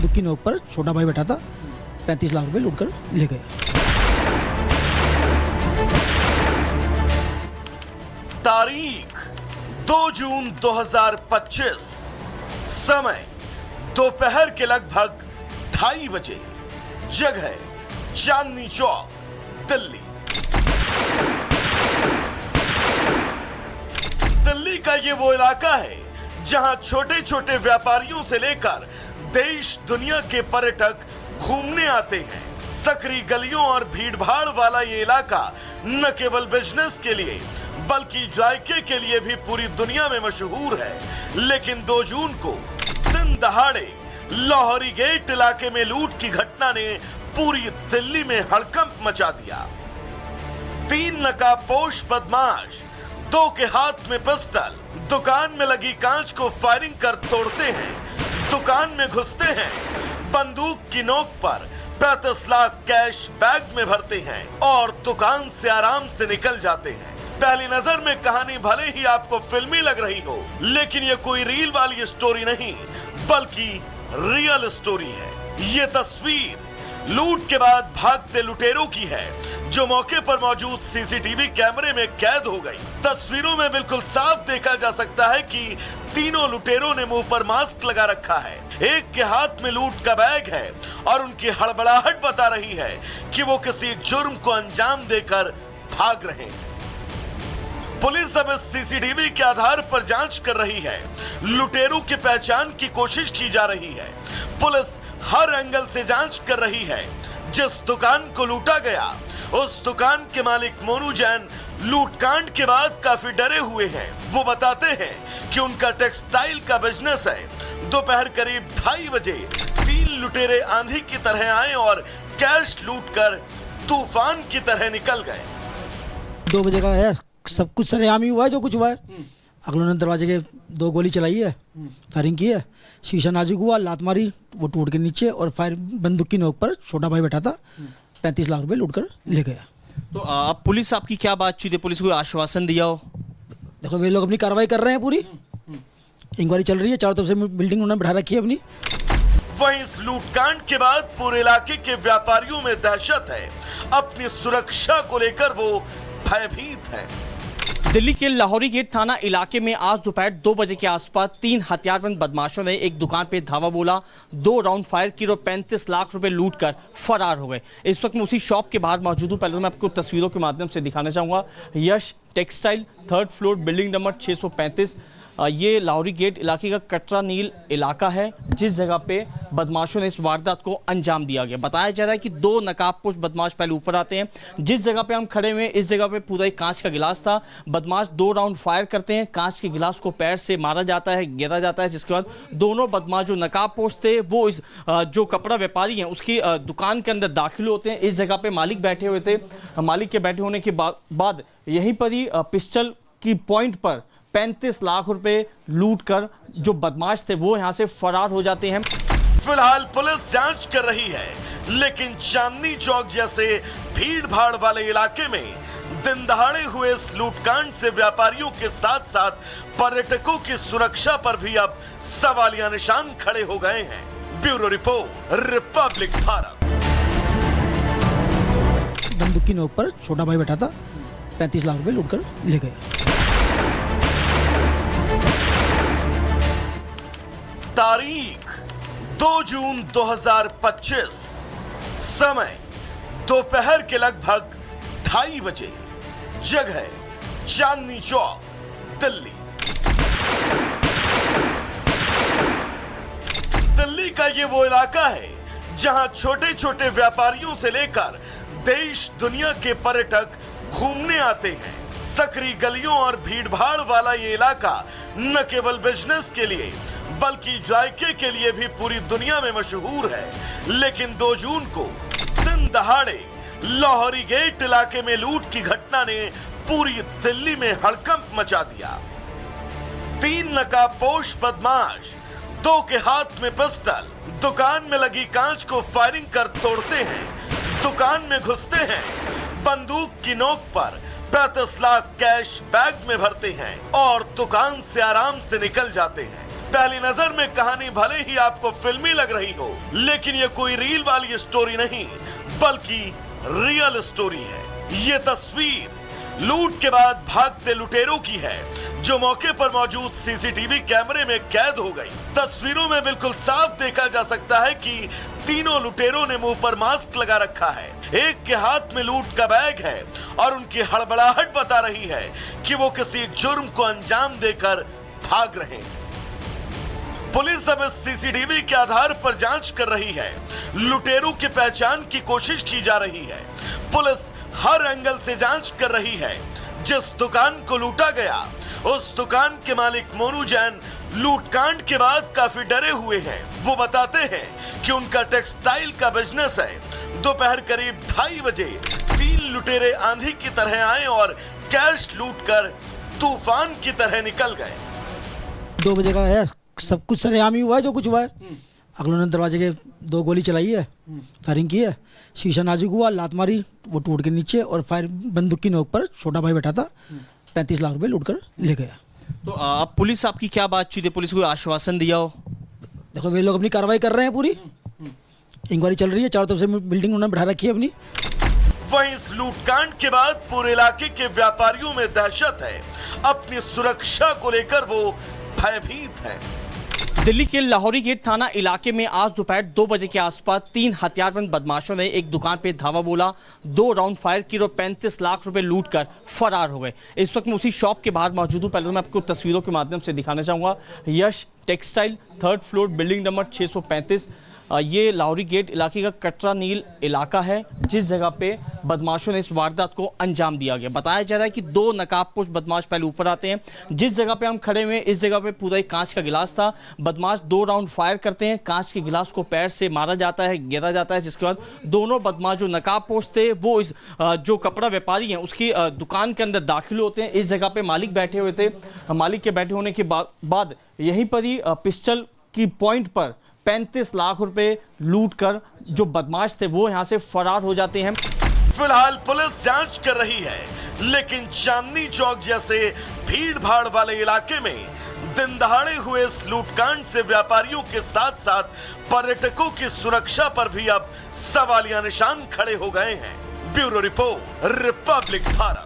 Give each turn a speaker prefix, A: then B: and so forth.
A: बंदूक की नोक पर छोटा भाई बैठा था, 35 लाख रुपए लूट कर ले गया।
B: तारीख 2 जून 2025, समय दोपहर के लगभग 2:30 बजे, जगह चांदनी चौक, दिल्ली। दिल्ली का ये वो इलाका है जहां छोटे छोटे व्यापारियों से लेकर देश दुनिया के पर्यटक घूमने आते हैं। सकरी गलियों और भीड़भाड़ वाला ये इलाका न केवल बिजनेस के लिए बल्कि जायके के लिए भी पूरी दुनिया में मशहूर है। लेकिन 2 जून को दिन दहाड़े लाहौरी गेट इलाके में लूट की घटना ने पूरी दिल्ली में हड़कंप मचा दिया। 3 नकाबपोश बदमाश, 2 के हाथ में पिस्टल, दुकान में लगी कांच को फायरिंग कर तोड़ते हैं, दुकान में घुसते हैं, बंदूक की नोक पर 35 लाख कैश बैग में भरते हैं और दुकान से आराम से निकल जाते हैं। पहली नजर में कहानी भले ही आपको फिल्मी लग रही हो, लेकिन ये कोई रील वाली स्टोरी नहीं बल्कि रियल स्टोरी है। ये तस्वीर लूट के बाद भागते लुटेरों की है, जो मौके पर मौजूद सीसीटीवी कैमरे में कैद हो गई। तस्वीरों में बिल्कुल साफ देखा जा सकता है कि तीनों लुटेरों ने मुंह पर मास्क लगा रखा है। एक के हाथ में लूट का बैग है और उनकी हड़बड़ाहट बता रही है कि वो किसी जुर्म को अंजाम देकर भाग रहे हैं। पुलिस अब इस सीसीटीवी के आधार पर जांच कर रही है। लुटेरों की पहचान की कोशिश की जा रही है। पुलिस हर एंगल से जांच कर रही है। जिस दुकान को लूटा गया, उस दुकान के मालिक मोनू जैन लूटकांड के बाद काफी डरे हुए हैं। वो बताते हैं कि उनका टेक्सटाइल का बिजनेस है। दोपहर करीब 2:30 बजे 3 लुटेरे आंधी की तरह आए और कैश लूटकर तूफान की तरह निकल गए।
A: 2 बजे का है, सब कुछ सरेआम ही हुआ है जो कुछ हुआ है। अगलों ने दरवाजे के 2 गोली चलाई है, फायरिंग की है, शीशा नाजुक हुआ, लात मारी, वो टूट के नीचे और फायर बंदूक की नोक पर छोटा भाई बैठा था, 35 लाख रुपए लूट कर ले गया।
C: तो अब पुलिस आपकी क्या बातचीत है? पुलिस को आश्वासन दिया हो?
A: देखो वे लोग अपनी कार्रवाई कर रहे हैं, पूरी इंक्वायरी चल रही है, चारों तरफ से बिल्डिंग उन्होंने बैठा रखी है अपनी।
B: वहीं इस लूटकांड के बाद पूरे इलाके के व्यापारियों में दहशत है। अपनी सुरक्षा को लेकर वो भयभीत है।
C: दिल्ली के लाहौरी गेट थाना इलाके में आज दोपहर 2 बजे के आसपास 3 हथियारबंद बदमाशों ने एक दुकान पे धावा बोला, 2 राउंड फायर किए और 35 लाख रुपए लूट कर फरार हो गए। इस वक्त मैं उसी शॉप के बाहर मौजूद हूँ। पहले तो मैं आपको तस्वीरों के माध्यम से दिखाना चाहूँगा। Yash textile, 3rd floor, building number 635। ये लाहौरी गेट इलाके का कटरा नील इलाका है, जिस जगह पे बदमाशों ने इस वारदात को अंजाम दिया गया। बताया जा रहा है कि 2 नकाबपोश बदमाश पहले ऊपर आते हैं। जिस जगह पे हम खड़े हुए, इस जगह पे पूरा एक कांच का गिलास था। बदमाश 2 राउंड फायर करते हैं, कांच के गिलास को पैर से मारा जाता है, गिरा जाता है, जिसके बाद दोनों बदमाश जो नकाबपोश थे वो इस जो कपड़ा व्यापारी हैं उसकी दुकान के अंदर दाखिल होते हैं। इस जगह पे मालिक बैठे हुए थे। मालिक के बैठे होने के बाद यहीं पर ही पिस्टल की पॉइंट पर 35 लाख रुपए लूट कर जो बदमाश थे वो यहां से फरार हो जाते हैं।
B: फिलहाल पुलिस जांच कर रही है, लेकिन चांदनी चौक जैसे भीड़ भाड़ वाले इलाके में दिन दहाड़े हुए इस लूटकांड से व्यापारियों के साथ साथ पर्यटकों की सुरक्षा पर भी अब सवालिया निशान खड़े हो गए हैं। Bureau report, Republic Bharat.
A: बंदूक की नोक पर छोटा भाई बैठा था, 35 लाख रुपए लूट कर ले गया।
B: तारीख 2 जून 2025, समय दोपहर के लगभग 2:30 बजे, जगह चांदनी चौक, दिल्ली। दिल्ली का ये वो इलाका है जहां छोटे छोटे व्यापारियों से लेकर देश दुनिया के पर्यटक घूमने आते हैं। सकरी गलियों और भीड़भाड़ वाला ये इलाका न केवल बिजनेस के लिए बल्कि जायके के लिए भी पूरी दुनिया में मशहूर है। लेकिन 2 जून को दिन दहाड़े लाहौरी गेट इलाके में लूट की घटना ने पूरी दिल्ली में हड़कंप मचा दिया। 3 नकाबपोश बदमाश, 2 के हाथ में पिस्टल, दुकान में लगी कांच को फायरिंग कर तोड़ते हैं, दुकान में घुसते हैं, बंदूक की नोक पर 35 लाख कैश बैग में भरते हैं और दुकान से आराम से निकल जाते हैं। पहली नजर में कहानी भले ही आपको फिल्मी लग रही हो, लेकिन ये कोई रील वाली स्टोरी नहीं बल्कि रियल स्टोरी है। ये तस्वीर लूट के बाद भागते लुटेरों की है, जो मौके पर मौजूद सीसीटीवी कैमरे में कैद हो गई। तस्वीरों में बिल्कुल साफ देखा जा सकता है कि तीनों लुटेरों ने मुंह पर मास्क लगा रखा है। एक के हाथ में लूट का बैग है और उनकी हड़बड़ाहट बता रही है कि वो किसी जुर्म को अंजाम देकर भाग रहे हैं। पुलिस अब इस सीसीटीवी के आधार पर जांच कर रही है। लुटेरों की पहचान की कोशिश की जा रही है। पुलिस हर एंगल से जांच कर रही है। जिस दुकान को लूटा गया, उस दुकान के मालिक मोनू जैन लूटकांड के बाद काफी डरे हुए हैं। वो बताते हैं कि उनका टेक्सटाइल का बिजनेस है। दोपहर करीब 2:30 बजे 3 लुटेरे आंधी की तरह आए और कैश लूटकर तूफान की तरह निकल गए।
A: 2 बजे का है, सब कुछ सरेआम ही हुआ है जो कुछ हुआ है। अगलों ने दरवाजे के 2 गोली चलाई है, फायरिंग की है, शीशा नाजुक हुआ, लात मारी, वो टूट के नीचे और फायर बंदूक की नोक पर छोटा भाई बैठा था, 35 लाख रुपए लूट कर ले गया।
C: तो अब पुलिस आपकी क्या बातचीत है? पुलिस को आश्वासन दिया हो?
A: देखो वे लोग अपनी कार्रवाई कर रहे हैं, पूरी इंक्वायरी चल रही है, चारों तरफ से बिल्डिंग उन्होंने बैठा रखी है अपनी।
B: वहीं इस लूटकांड के बाद पूरे इलाके के व्यापारियों में दहशत है। अपनी सुरक्षा को लेकर वो भयभीत हैं।
C: दिल्ली के लाहौरी गेट थाना इलाके में आज दोपहर 2 बजे के आसपास 3 हथियारबंद बदमाशों ने एक दुकान पर धावा बोला, 2 राउंड फायर किए और 35 लाख रुपए लूटकर फरार हो गए। इस वक्त मैं उसी शॉप के बाहर मौजूद हूं। पहले तो मैं आपको तस्वीरों के माध्यम से दिखाना चाहूंगा। Yash textile, 3rd floor, building number 635। ये लाहौरी गेट इलाके का कटरा नील इलाका है, जिस जगह पे बदमाशों ने इस वारदात को अंजाम दिया गया। बताया जा रहा है कि 2 नकाबपोश बदमाश पहले ऊपर आते हैं। जिस जगह पे हम खड़े हुए, इस जगह पे पूरा एक कांच का गिलास था। बदमाश 2 राउंड फायर करते हैं, कांच के गिलास को पैर से मारा जाता है, गिरा जाता है, जिसके बाद दोनों बदमाश जो नकाबपोश थे वो इस जो कपड़ा व्यापारी हैं उसकी दुकान के अंदर दाखिल होते हैं। इस जगह पे मालिक बैठे हुए थे। मालिक के बैठे होने के बाद यहीं पर ही पिस्टल की पॉइंट पर 35 लाख रुपए लूट कर जो बदमाश थे वो यहां से फरार हो जाते हैं।
B: फिलहाल पुलिस जांच कर रही है, लेकिन चांदनी चौक जैसे भीड़ भाड़ वाले इलाके में दिन दहाड़े हुए इस लूटकांड से व्यापारियों के साथ साथ पर्यटकों की सुरक्षा पर भी अब सवालिया निशान खड़े हो गए हैं। Bureau report, Republic Bharat.